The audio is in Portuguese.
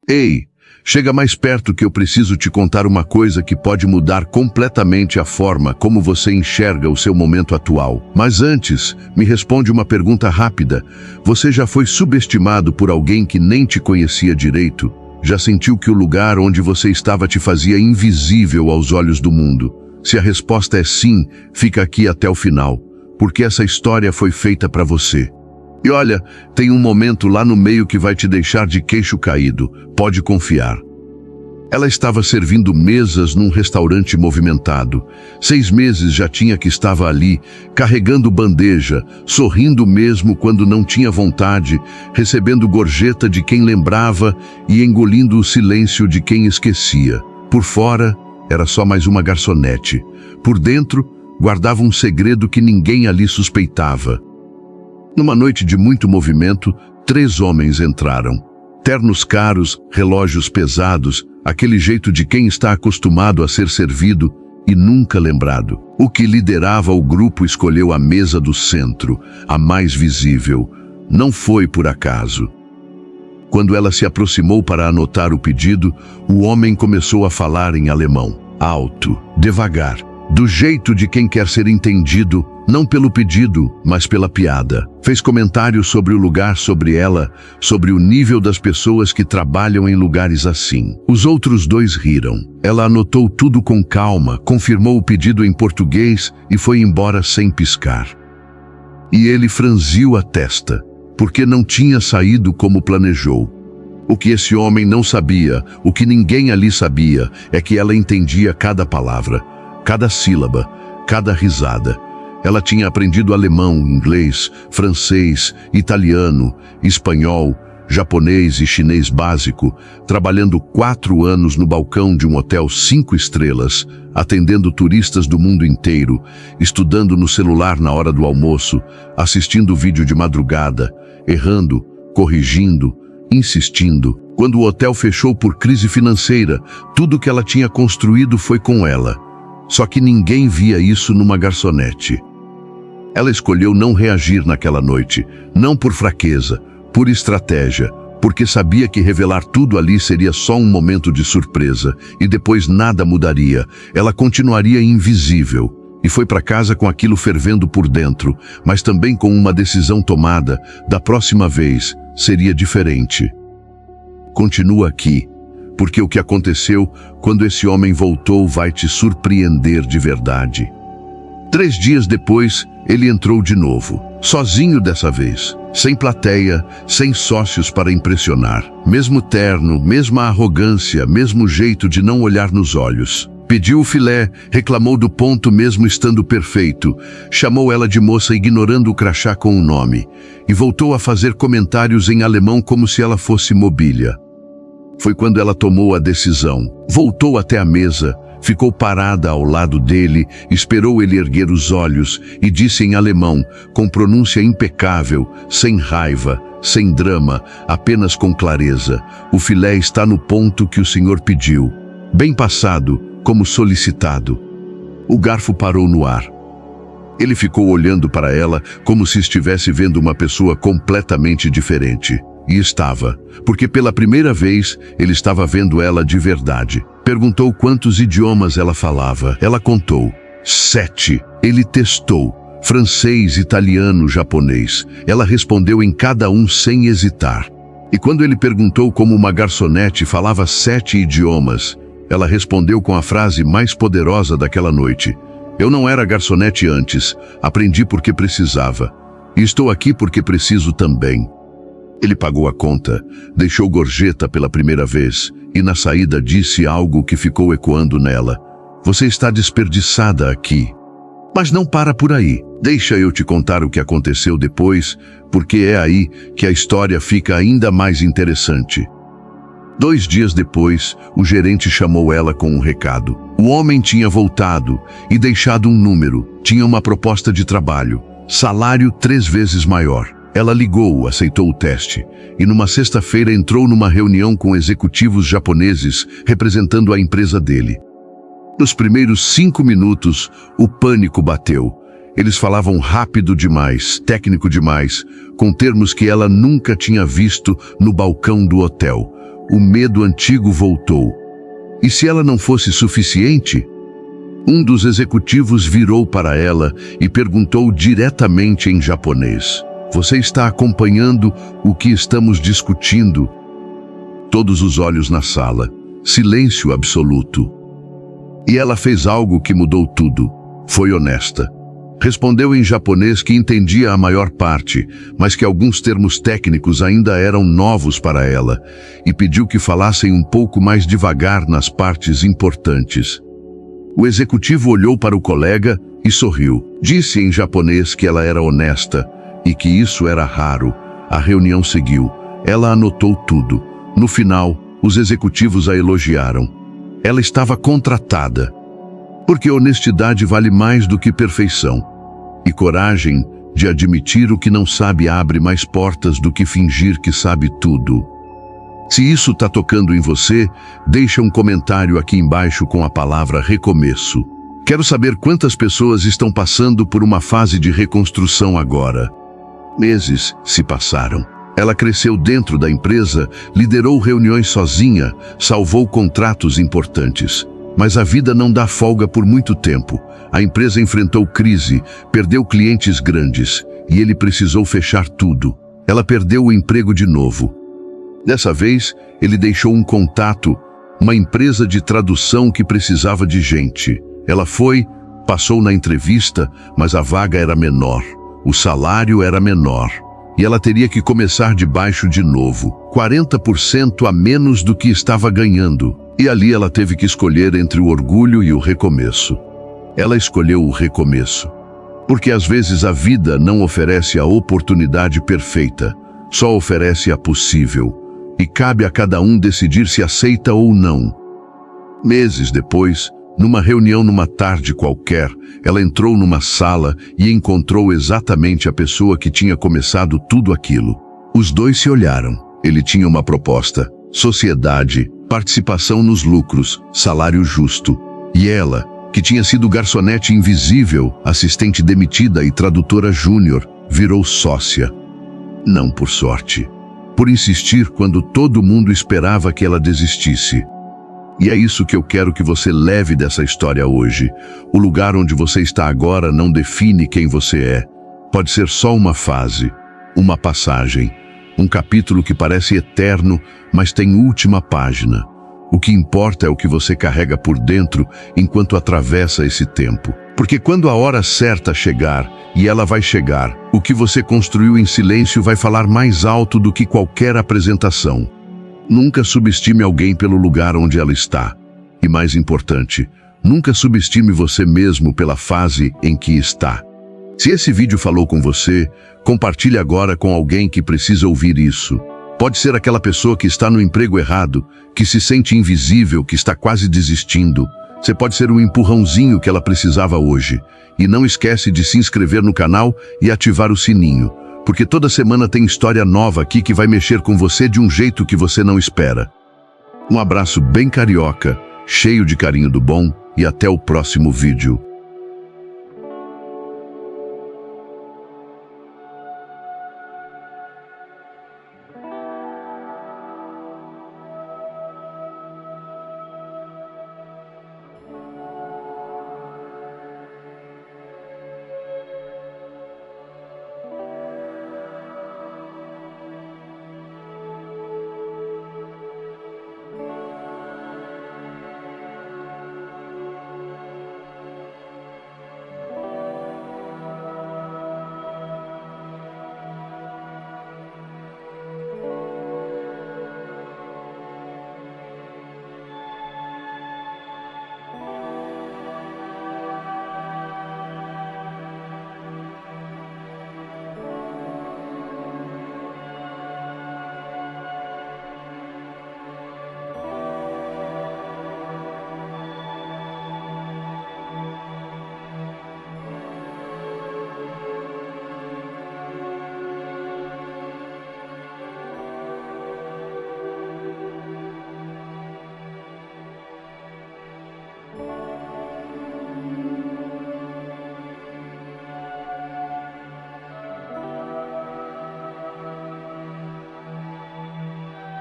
Ei, chega mais perto que eu preciso te contar uma coisa que pode mudar completamente a forma como você enxerga o seu momento atual. Mas antes, me responde uma pergunta rápida. Você já foi subestimado por alguém que nem te conhecia direito? Já sentiu que o lugar onde você estava te fazia invisível aos olhos do mundo? Se a resposta é sim, fica aqui até o final, porque essa história foi feita para você. E olha, tem um momento lá no meio que vai te deixar de queixo caído, pode confiar. Ela estava servindo mesas num restaurante movimentado. 6 meses já tinha que estava ali, carregando bandeja, sorrindo mesmo quando não tinha vontade, recebendo gorjeta de quem lembrava e engolindo o silêncio de quem esquecia. Por fora, era só mais uma garçonete. Por dentro, guardava um segredo que ninguém ali suspeitava. Numa noite de muito movimento, 3 homens entraram. Ternos caros, relógios pesados, aquele jeito de quem está acostumado a ser servido e nunca lembrado. O que liderava o grupo escolheu a mesa do centro, a mais visível. Não foi por acaso. Quando ela se aproximou para anotar o pedido, o homem começou a falar em alemão, alto, devagar, do jeito de quem quer ser entendido, não pelo pedido, mas pela piada. Fez comentários sobre o lugar, sobre ela, sobre o nível das pessoas que trabalham em lugares assim. Os outros 2 riram. Ela anotou tudo com calma, confirmou o pedido em português e foi embora sem piscar. E ele franziu a testa, porque não tinha saído como planejou. O que esse homem não sabia, o que ninguém ali sabia, é que ela entendia cada palavra, cada sílaba, cada risada. Ela tinha aprendido alemão, inglês, francês, italiano, espanhol, japonês e chinês básico, trabalhando 4 anos no balcão de um hotel 5 estrelas, atendendo turistas do mundo inteiro, estudando no celular na hora do almoço, assistindo vídeo de madrugada, errando, corrigindo, insistindo. Quando o hotel fechou por crise financeira, tudo que ela tinha construído foi com ela. Só que ninguém via isso numa garçonete. Ela escolheu não reagir naquela noite, não por fraqueza, por estratégia, porque sabia que revelar tudo ali seria só um momento de surpresa, e depois nada mudaria, ela continuaria invisível. E foi para casa com aquilo fervendo por dentro, mas também com uma decisão tomada, da próxima vez seria diferente. Continua aqui, porque o que aconteceu quando esse homem voltou vai te surpreender de verdade. 3 dias depois, ele entrou de novo, sozinho dessa vez, sem plateia, sem sócios para impressionar. Mesmo terno, mesma arrogância, mesmo jeito de não olhar nos olhos. Pediu o filé, reclamou do ponto mesmo estando perfeito, chamou ela de moça ignorando o crachá com o nome, e voltou a fazer comentários em alemão como se ela fosse mobília. Foi quando ela tomou a decisão. Voltou até a mesa, ficou parada ao lado dele, esperou ele erguer os olhos e disse em alemão, com pronúncia impecável, sem raiva, sem drama, apenas com clareza: o filé está no ponto que o senhor pediu. Bem passado, como solicitado. O garfo parou no ar. Ele ficou olhando para ela como se estivesse vendo uma pessoa completamente diferente. E estava, porque pela primeira vez ele estava vendo ela de verdade. Perguntou quantos idiomas ela falava. Ela contou. 7. Ele testou. Francês, italiano, japonês. Ela respondeu em cada um sem hesitar. E quando ele perguntou como uma garçonete falava 7 idiomas, ela respondeu com a frase mais poderosa daquela noite: eu não era garçonete antes, aprendi porque precisava. E estou aqui porque preciso também. Ele pagou a conta, deixou gorjeta pela primeira vez e na saída disse algo que ficou ecoando nela: você está desperdiçada aqui. Mas não para por aí. Deixa eu te contar o que aconteceu depois, porque é aí que a história fica ainda mais interessante. 2 dias depois, o gerente chamou ela com um recado. O homem tinha voltado e deixado um número, tinha uma proposta de trabalho, salário 3 vezes maior. Ela ligou, aceitou o teste e numa sexta-feira entrou numa reunião com executivos japoneses representando a empresa dele. Nos primeiros 5 minutos, o pânico bateu. Eles falavam rápido demais, técnico demais, com termos que ela nunca tinha visto no balcão do hotel. o medo antigo voltou. E se ela não fosse suficiente? Um dos executivos virou para ela e perguntou diretamente em japonês: "Você está acompanhando o que estamos discutindo?" Todos os olhos na sala, silêncio absoluto. E ela fez algo que mudou tudo. Foi honesta. Respondeu em japonês que entendia a maior parte, mas que alguns termos técnicos ainda eram novos para ela, e pediu que falassem um pouco mais devagar nas partes importantes. O executivo olhou para o colega e sorriu. Disse em japonês que ela era honesta e que isso era raro. A reunião seguiu. Ela anotou tudo. No final, os executivos a elogiaram. Ela estava contratada. Porque honestidade vale mais do que perfeição. E coragem de admitir o que não sabe abre mais portas do que fingir que sabe tudo. Se isso está tocando em você, deixa um comentário aqui embaixo com a palavra recomeço. Quero saber quantas pessoas estão passando por uma fase de reconstrução agora. Meses se passaram. Ela cresceu dentro da empresa, liderou reuniões sozinha, salvou contratos importantes. Mas a vida não dá folga por muito tempo. A empresa enfrentou crise, perdeu clientes grandes e ele precisou fechar tudo. Ela perdeu o emprego de novo. Dessa vez, ele deixou um contato, uma empresa de tradução que precisava de gente. Ela foi, passou na entrevista, mas a vaga era menor, o salário era menor. E ela teria que começar de baixo de novo, 40% a menos do que estava ganhando. E ali ela teve que escolher entre o orgulho e o recomeço. Ela escolheu o recomeço. Porque às vezes a vida não oferece a oportunidade perfeita, só oferece a possível. E cabe a cada um decidir se aceita ou não. Meses depois, numa reunião numa tarde qualquer, ela entrou numa sala e encontrou exatamente a pessoa que tinha começado tudo aquilo. Os dois se olharam. Ele tinha uma proposta: sociedade, participação nos lucros, salário justo. E ela, que tinha sido garçonete invisível, assistente demitida e tradutora júnior, virou sócia. Não por sorte. Por insistir quando todo mundo esperava que ela desistisse. E é isso que eu quero que você leve dessa história hoje. O lugar onde você está agora não define quem você é. Pode ser só uma fase, uma passagem, um capítulo que parece eterno, mas tem última página. O que importa é o que você carrega por dentro enquanto atravessa esse tempo. Porque quando a hora certa chegar, e ela vai chegar, o que você construiu em silêncio vai falar mais alto do que qualquer apresentação. Nunca subestime alguém pelo lugar onde ela está. E mais importante, nunca subestime você mesmo pela fase em que está. Se esse vídeo falou com você, compartilhe agora com alguém que precisa ouvir isso. Pode ser aquela pessoa que está no emprego errado, que se sente invisível, que está quase desistindo. Você pode ser um empurrãozinho que ela precisava hoje. E não esquece de se inscrever no canal e ativar o sininho, porque toda semana tem história nova aqui que vai mexer com você de um jeito que você não espera. Um abraço bem carioca, cheio de carinho do bom, e até o próximo vídeo.